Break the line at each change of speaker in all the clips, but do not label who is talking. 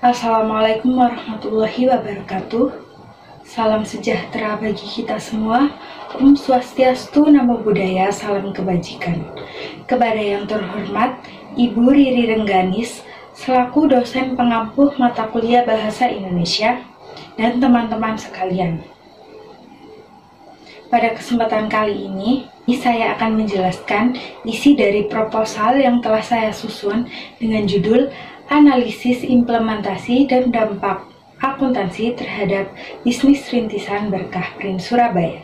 Assalamualaikum warahmatullahi wabarakatuh. Salam sejahtera bagi kita semua. Om Swastiastu, Namo Buddhaya, salam kebajikan. Kepada yang terhormat Ibu Riri Rengganis, selaku dosen pengampuh mata kuliah Bahasa Indonesia, dan teman-teman sekalian. Pada kesempatan kali ini, saya akan menjelaskan isi dari proposal yang telah saya susun dengan judul Analisis Implementasi dan Dampak Akuntansi Terhadap Bisnis Rintisan Berkah Print Surabaya.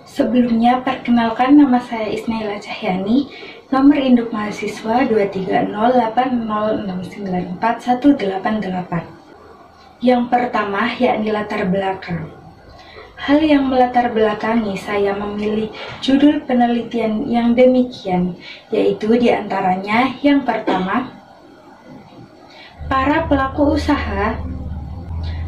Sebelumnya, perkenalkan, nama saya Isnaila Cahyani, nomor induk mahasiswa 23080694188. Yang pertama, yakni latar belakang. Hal yang melatar belakangi saya memilih judul penelitian yang demikian, yaitu diantaranya yang pertama, para pelaku usaha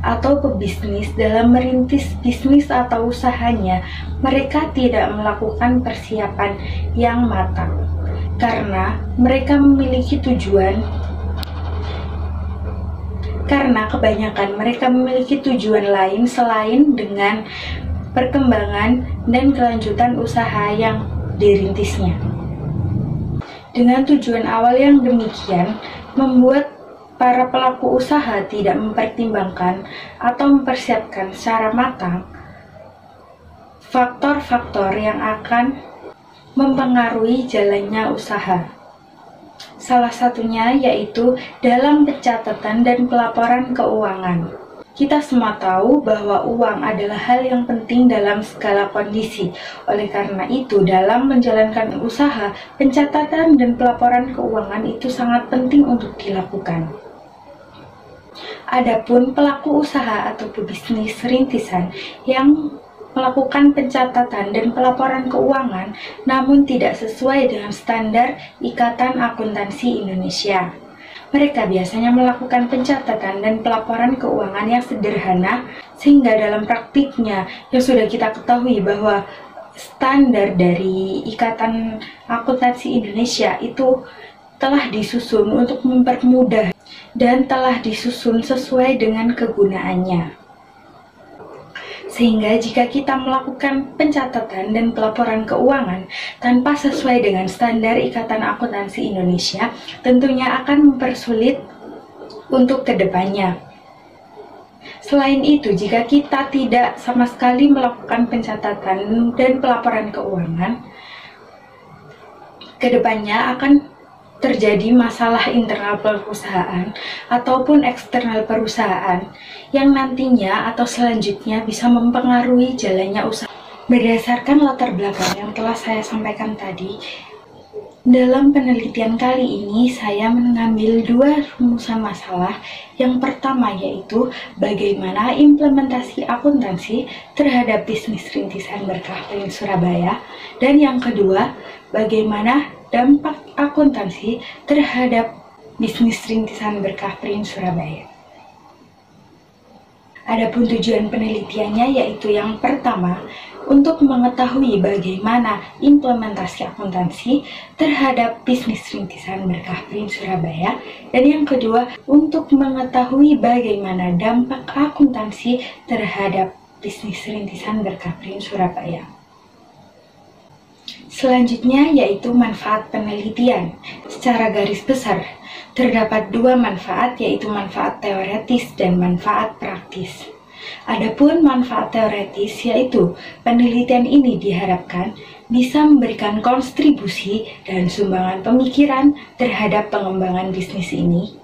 atau pebisnis dalam merintis bisnis atau usahanya, mereka tidak melakukan persiapan yang matang karena mereka memiliki tujuan. Karena kebanyakan mereka memiliki tujuan lain selain dengan perkembangan dan kelanjutan usaha yang dirintisnya. Dengan tujuan awal yang demikian, membuat para pelaku usaha tidak mempertimbangkan atau mempersiapkan secara matang faktor-faktor yang akan mempengaruhi jalannya usaha. Salah satunya yaitu dalam pencatatan dan pelaporan keuangan. Kita semua tahu bahwa uang adalah hal yang penting dalam segala kondisi. Oleh karena itu, dalam menjalankan usaha, pencatatan dan pelaporan keuangan itu sangat penting untuk dilakukan. Adapun pelaku usaha atau pebisnis rintisan yang melakukan pencatatan dan pelaporan keuangan namun tidak sesuai dengan standar Ikatan Akuntansi Indonesia. Mereka biasanya melakukan pencatatan dan pelaporan keuangan yang sederhana, sehingga dalam praktiknya yang sudah kita ketahui bahwa standar dari Ikatan Akuntansi Indonesia itu telah disusun untuk mempermudah dan telah disusun sesuai dengan kegunaannya. Sehingga jika kita melakukan pencatatan dan pelaporan keuangan tanpa sesuai dengan standar Ikatan Akuntansi Indonesia, tentunya akan mempersulit untuk kedepannya. Selain itu, jika kita tidak sama sekali melakukan pencatatan dan pelaporan keuangan, kedepannya akan terjadi masalah internal perusahaan ataupun eksternal perusahaan yang nantinya atau selanjutnya bisa mempengaruhi jalannya usaha. Berdasarkan latar belakang yang telah saya sampaikan tadi, dalam penelitian kali ini saya mengambil dua rumusan masalah. Yang pertama yaitu bagaimana implementasi akuntansi terhadap bisnis rintisan Berkah Print Surabaya, dan yang kedua bagaimana dampak akuntansi terhadap bisnis rintisan Berkah Print Surabaya. Adapun tujuan penelitiannya yaitu yang pertama, untuk mengetahui bagaimana implementasi akuntansi terhadap bisnis rintisan Berkah Print Surabaya, dan yang kedua untuk mengetahui bagaimana dampak akuntansi terhadap bisnis rintisan Berkah Print Surabaya. Selanjutnya yaitu manfaat penelitian. Secara garis besar, terdapat dua manfaat, yaitu manfaat teoretis dan manfaat praktis. Adapun manfaat teoretis yaitu penelitian ini diharapkan bisa memberikan kontribusi dan sumbangan pemikiran terhadap pengembangan bisnis ini.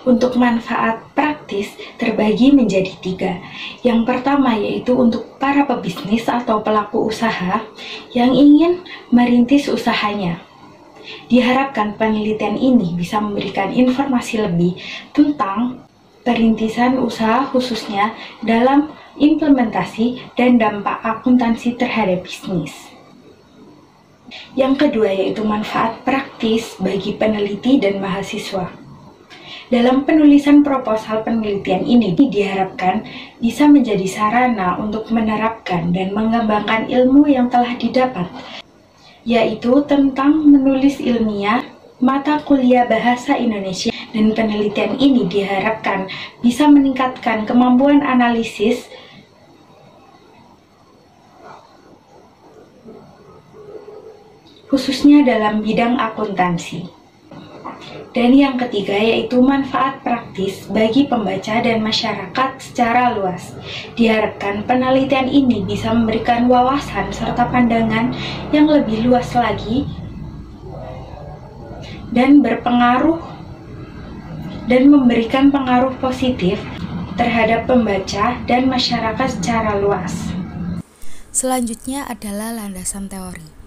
Untuk manfaat praktis terbagi menjadi tiga. Yang pertama yaitu untuk para pebisnis atau pelaku usaha yang ingin merintis usahanya. Diharapkan penelitian ini bisa memberikan informasi lebih tentang perintisan usaha, khususnya dalam implementasi dan dampak akuntansi terhadap bisnis. Yang kedua yaitu manfaat praktis bagi peneliti dan mahasiswa. Dalam penulisan proposal penelitian ini diharapkan bisa menjadi sarana untuk menerapkan dan mengembangkan ilmu yang telah didapat, yaitu tentang menulis ilmiah mata kuliah Bahasa Indonesia Dan penelitian ini diharapkan bisa meningkatkan kemampuan analisis khususnya dalam bidang akuntansi. Dan yang ketiga yaitu manfaat praktis bagi pembaca dan masyarakat secara luas. Diharapkan penelitian ini bisa memberikan wawasan serta pandangan yang lebih luas lagi dan berpengaruh dan memberikan pengaruh positif terhadap pembaca dan masyarakat secara luas.
Selanjutnya adalah landasan teori.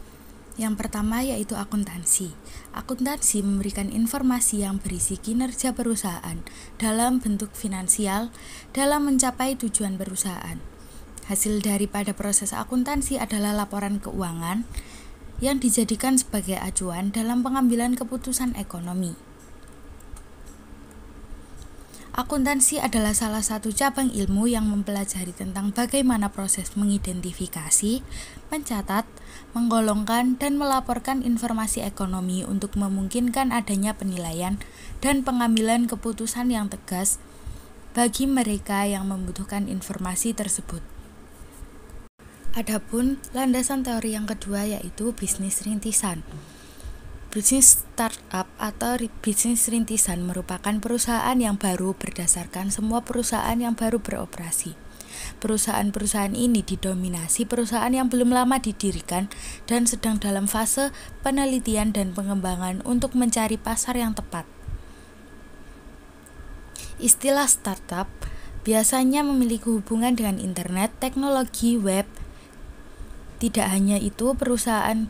Yang pertama yaitu akuntansi. Akuntansi memberikan informasi yang berisi kinerja perusahaan dalam bentuk finansial dalam mencapai tujuan perusahaan. Hasil daripada proses akuntansi adalah laporan keuangan yang dijadikan sebagai acuan dalam pengambilan keputusan ekonomi. Akuntansi adalah salah satu cabang ilmu yang mempelajari tentang bagaimana proses mengidentifikasi, mencatat, menggolongkan, dan melaporkan informasi ekonomi untuk memungkinkan adanya penilaian dan pengambilan keputusan yang tegas bagi mereka yang membutuhkan informasi tersebut. Adapun landasan teori yang kedua yaitu bisnis rintisan. Bisnis startup atau bisnis rintisan merupakan perusahaan yang baru berdasarkan semua perusahaan yang baru beroperasi. Perusahaan-perusahaan ini didominasi perusahaan yang belum lama didirikan dan sedang dalam fase penelitian dan pengembangan untuk mencari pasar yang tepat. Istilah startup biasanya memiliki hubungan dengan internet, teknologi, web. Tidak hanya itu, perusahaan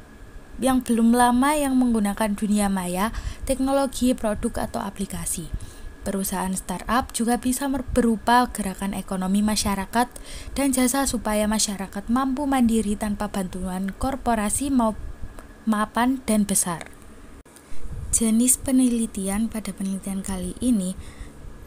yang belum lama yang menggunakan dunia maya, teknologi, produk, atau aplikasi. Perusahaan startup juga bisa berupa gerakan ekonomi masyarakat dan jasa supaya masyarakat mampu mandiri tanpa bantuan korporasi mapan dan besar. Jenis penelitian pada penelitian kali ini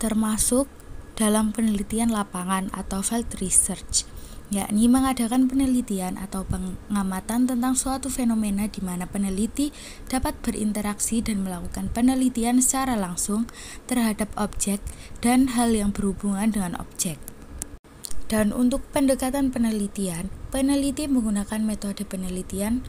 termasuk dalam penelitian lapangan atau field research, yakni mengadakan penelitian atau pengamatan tentang suatu fenomena di mana peneliti dapat berinteraksi dan melakukan penelitian secara langsung terhadap objek dan hal yang berhubungan dengan objek. Dan untuk pendekatan penelitian, peneliti menggunakan metode penelitian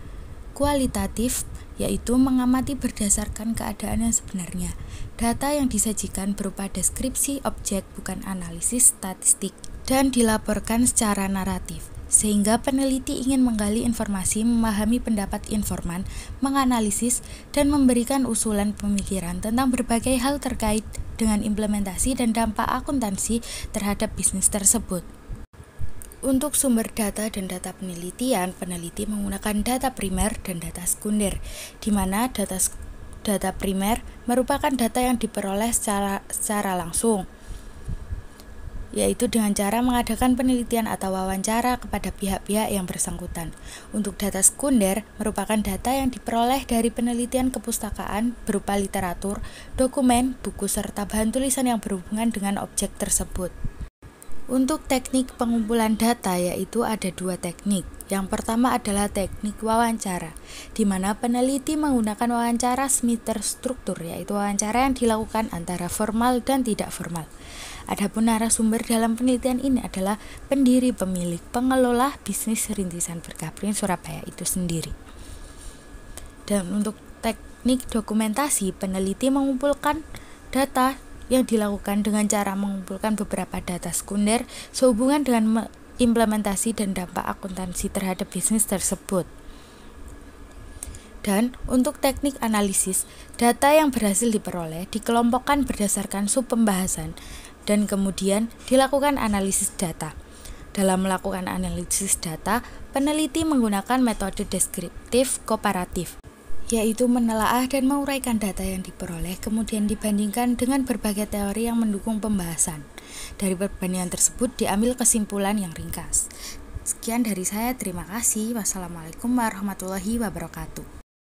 kualitatif, yaitu mengamati berdasarkan keadaan yang sebenarnya. Data yang disajikan berupa deskripsi objek, bukan analisis statistik, dan dilaporkan secara naratif, sehingga peneliti ingin menggali informasi, memahami pendapat informan, menganalisis, dan memberikan usulan pemikiran tentang berbagai hal terkait dengan implementasi dan dampak akuntansi terhadap bisnis tersebut. Untuk sumber data dan data penelitian, peneliti menggunakan data primer dan data sekunder, di mana data primer merupakan data yang diperoleh secara langsung, yaitu dengan cara mengadakan penelitian atau wawancara kepada pihak-pihak yang bersangkutan. Untuk data sekunder merupakan data yang diperoleh dari penelitian kepustakaan berupa literatur, dokumen, buku, serta bahan tulisan yang berhubungan dengan objek tersebut. Untuk teknik pengumpulan data yaitu ada dua teknik. Yang pertama adalah teknik wawancara, di mana peneliti menggunakan wawancara semi terstruktur, yaitu wawancara yang dilakukan antara formal dan tidak formal. Adapun narasumber dalam penelitian ini adalah pendiri, pemilik, pengelola bisnis rintisan Berkaprin Surabaya itu sendiri. Dan untuk teknik dokumentasi, peneliti mengumpulkan data yang dilakukan dengan cara mengumpulkan beberapa data sekunder sehubungan dengan implementasi dan dampak akuntansi terhadap bisnis tersebut. Dan untuk teknik analisis, data yang berhasil diperoleh dikelompokkan berdasarkan sub pembahasan dan kemudian dilakukan analisis data. Dalam melakukan analisis data, peneliti menggunakan metode deskriptif komparatif, yaitu menelaah dan menguraikan data yang diperoleh, kemudian dibandingkan dengan berbagai teori yang mendukung pembahasan. Dari perbandingan tersebut diambil kesimpulan yang ringkas. Sekian dari saya, terima kasih. Wassalamualaikum warahmatullahi wabarakatuh.